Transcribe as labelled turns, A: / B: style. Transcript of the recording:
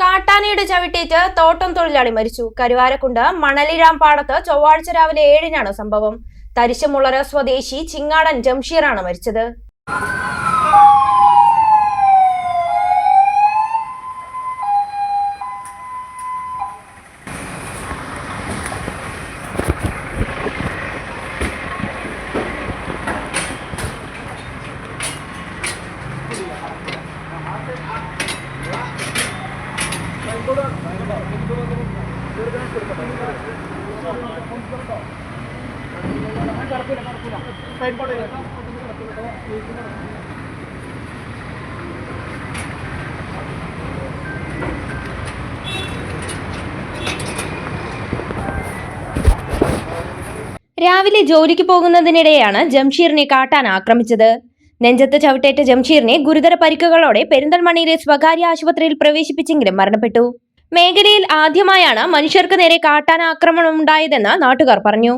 A: കാട്ടാനയുടെ ചവിട്ടേറ്റ് തോട്ടം തൊഴിലാളി മരിച്ചു. കരുവാരക്കുണ്ട് മണലിരാംപാടത്ത് ചൊവ്വാഴ്ച രാവിലെ 7-നാണ് സംഭവം. തരിശുമുളറ സ്വദേശി ചിങ്ങാടൻ ജംഷീറാണ് മരിച്ചത്. രാവിലെ ജോലിക്ക് പോകുന്നതിനിടെയാണ് ജംഷീറിനെ കാട്ടാന ആക്രമിച്ചത്. നെഞ്ചത്ത് ചവിട്ടേറ്റ ജംഷീറിനെ ഗുരുതര പരിക്കുകളോടെ പെരിന്തൽമണ്ണയിലെ സ്വകാര്യ ആശുപത്രിയിൽ പ്രവേശിപ്പിച്ചെങ്കിലും മരണപ്പെട്ടു. മേഖലയിൽ ആദ്യമായാണ് മനുഷ്യർക്ക് നേരെ കാട്ടാന ആക്രമണം ഉണ്ടായതെന്ന് നാട്ടുകാർ പറഞ്ഞു.